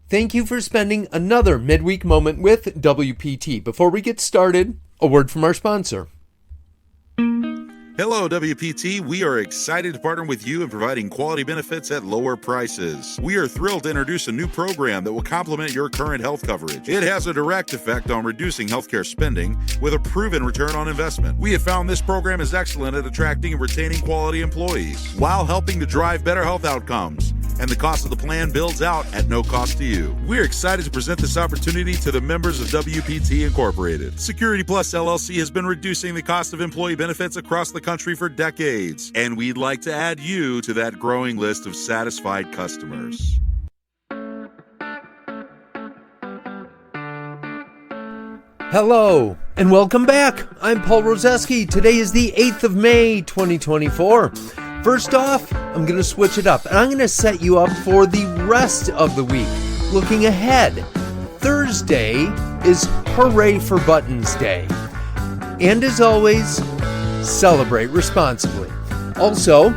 Thank you for spending another midweek moment with WPT. Before we get started, a word from our sponsor. Hello, WPT. We are excited to partner with you in providing quality benefits at lower prices. We are thrilled to introduce a new program that will complement your current health coverage. It has a direct effect on reducing healthcare spending with a proven return on investment. We have found this program is excellent at attracting and retaining quality employees while helping to drive better health outcomes. And the cost of the plan builds out at no cost to you. We're excited to present this opportunity to the members of WPT Incorporated. Security Plus LLC has been reducing the cost of employee benefits across the country for decades, and we'd like to add you to that growing list of satisfied customers. Hello, and welcome back. I'm Paul Roseski. Today is the 8th of May, 2024. First off, I'm going to switch it up, and I'm going to set you up for the rest of the week. Looking ahead, Thursday is Hooray for Buttons Day. And as always, celebrate responsibly. Also,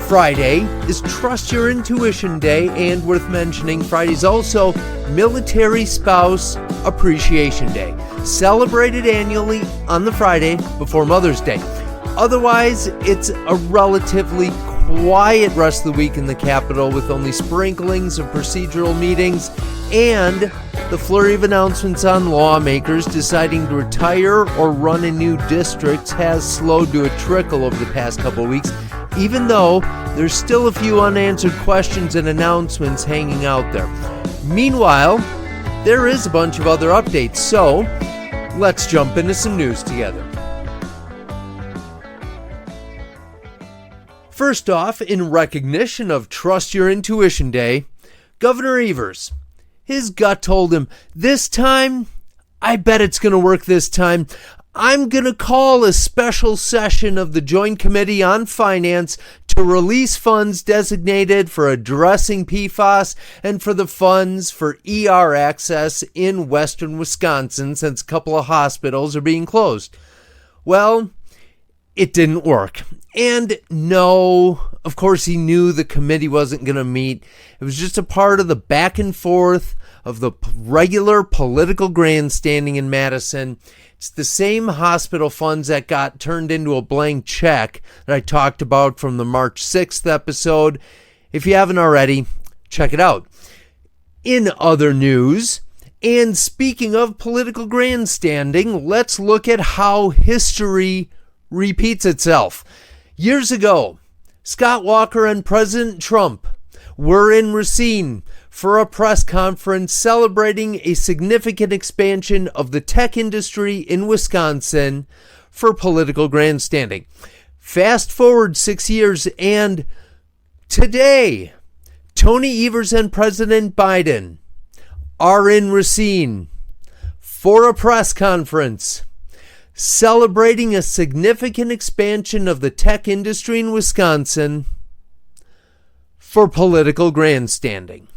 Friday is Trust Your Intuition Day, and worth mentioning, Friday's also Military Spouse Appreciation Day, celebrated annually on the Friday before Mother's Day. Otherwise, it's a relatively quiet rest of the week in the Capitol with only sprinklings of procedural meetings and the flurry of announcements on lawmakers deciding to retire or run in new districts has slowed to a trickle over the past couple of weeks, even though there's still a few unanswered questions and announcements hanging out there. Meanwhile, there is a bunch of other updates, so let's jump into some news together. First off, in recognition of Trust Your Intuition Day, Governor Evers, his gut told him, this time, I bet it's going to work this time. I'm going to call a special session of the Joint Committee on Finance to release funds designated for addressing PFAS and for the funds for ER access in western Wisconsin, since a couple of hospitals are being closed. Well, it didn't work. And no, of course he knew the committee wasn't going to meet. It was just a part of the back and forth of the regular political grandstanding in Madison. It's the same hospital funds that got turned into a blank check that I talked about from the March 6th episode. If you haven't already, check it out. In other news, and speaking of political grandstanding, let's look at how history repeats itself. Years ago, Scott Walker and President Trump were in Racine for a press conference celebrating a significant expansion of the tech industry in Wisconsin for political grandstanding. Fast forward 6 years, and today, Tony Evers and President Biden are in Racine for a press conference celebrating a significant expansion of the tech industry in Wisconsin for political grandstanding.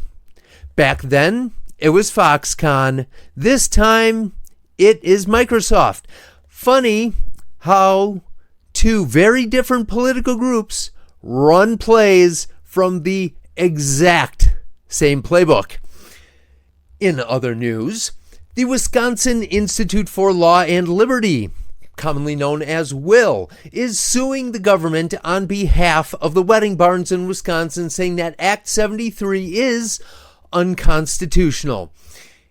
Back then, it was Foxconn. This time, it is Microsoft. Funny how two very different political groups run plays from the exact same playbook. In other news, the Wisconsin Institute for Law and Liberty, commonly known as WILL, is suing the government on behalf of the wedding barns in Wisconsin, saying that Act 73 is unconstitutional.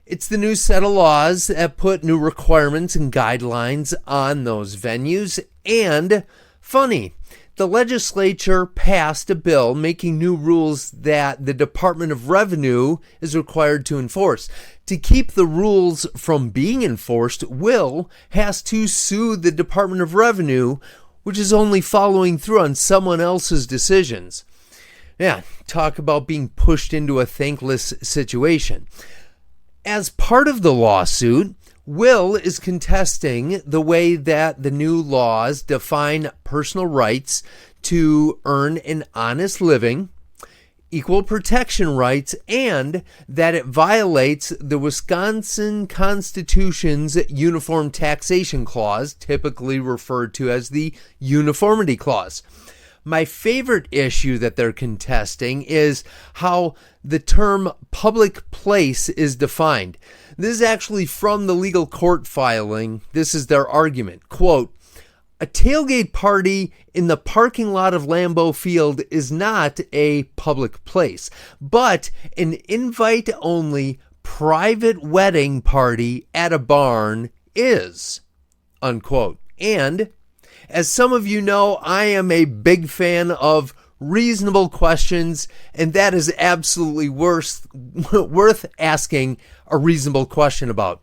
It's the new set of laws that put new requirements and guidelines on those venues. And funny, the legislature passed a bill making new rules that the Department of Revenue is required to enforce. To keep the rules from being enforced, WILL has to sue the Department of Revenue, which is only following through on someone else's decisions. Yeah, talk about being pushed into a thankless situation. As part of the lawsuit, WILL is contesting the way that the new laws define personal rights to earn an honest living, equal protection rights, and that it violates the Wisconsin Constitution's Uniform Taxation Clause, typically referred to as the Uniformity Clause. My favorite issue that they're contesting is how the term public place is defined. This is actually from the legal court filing. This is their argument. Quote, a tailgate party in the parking lot of Lambeau Field is not a public place, but an invite-only private wedding party at a barn is, unquote. And as some of you know, I am a big fan of reasonable questions, and that is absolutely worth asking a reasonable question about.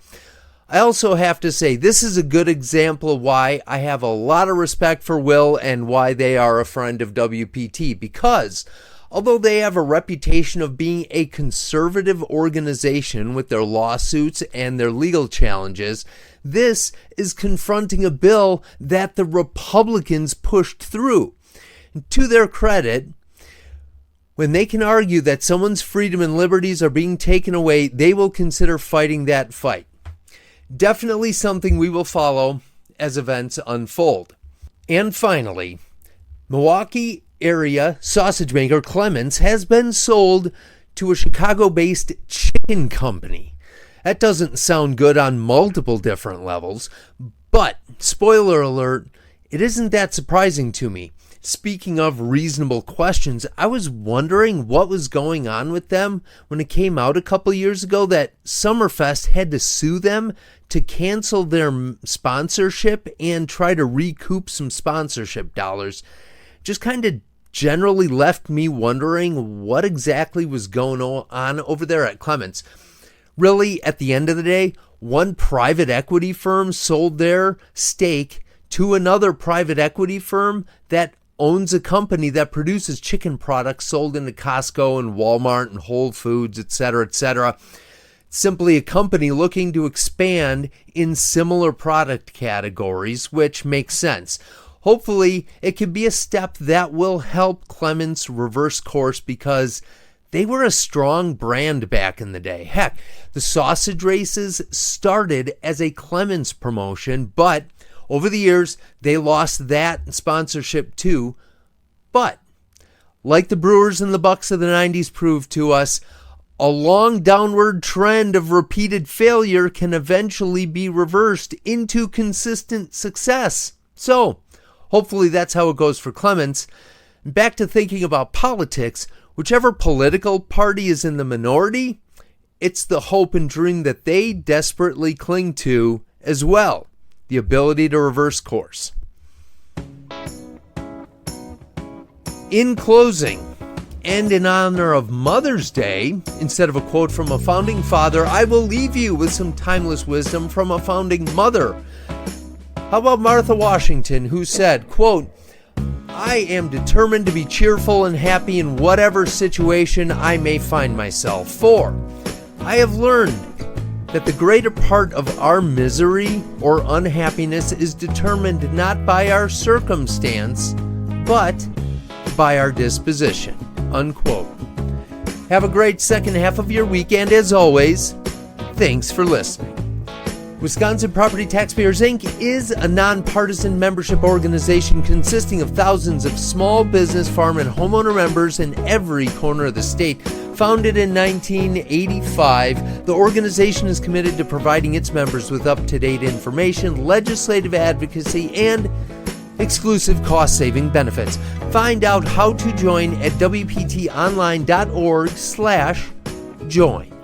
I also have to say, this is a good example of why I have a lot of respect for Will and why they are a friend of WPT, because although they have a reputation of being a conservative organization with their lawsuits and their legal challenges, this is confronting a bill that the Republicans pushed through. And to their credit, when they can argue that someone's freedom and liberties are being taken away, they will consider fighting that fight. Definitely something we will follow as events unfold. And finally, Milwaukee area sausage maker Klement's has been sold to a Chicago-based chicken company. That doesn't sound good on multiple different levels, but spoiler alert, it isn't that surprising to me. Speaking of reasonable questions, I was wondering what was going on with them when it came out a couple years ago that Summerfest had to sue them to cancel their sponsorship and try to recoup some sponsorship dollars. Just kind of generally left me wondering what exactly was going on over there at Klement's. Really, at the end of the day, one private equity firm sold their stake to another private equity firm that owns a company that produces chicken products sold into Costco and Walmart and Whole Foods, etc., etc. Simply a company looking to expand in similar product categories, which makes sense. Hopefully, it can be a step that will help Klement's reverse course because they were a strong brand back in the day. Heck, the sausage races started as a Klement's promotion, but over the years, they lost that sponsorship too. But like the Brewers and the Bucks of the 90s proved to us, a long downward trend of repeated failure can eventually be reversed into consistent success. So, hopefully that's how it goes for Klement's. Back to thinking about politics, whichever political party is in the minority, it's the hope and dream that they desperately cling to as well. The ability to reverse course. In closing, and in honor of Mother's Day, instead of a quote from a founding father, I will leave you with some timeless wisdom from a founding mother. How about Martha Washington, who said, quote, I am determined to be cheerful and happy in whatever situation I may find myself. For I have learned that the greater part of our misery or unhappiness is determined not by our circumstance, but by our disposition. Unquote. Have a great second half of your weekend. As always, thanks for listening. Wisconsin Property Taxpayers Inc. is a nonpartisan membership organization consisting of thousands of small business, farm, and homeowner members in every corner of the state. Founded in 1985, the organization is committed to providing its members with up-to-date information, legislative advocacy, and exclusive cost-saving benefits. Find out how to join at WPTOnline.org/join.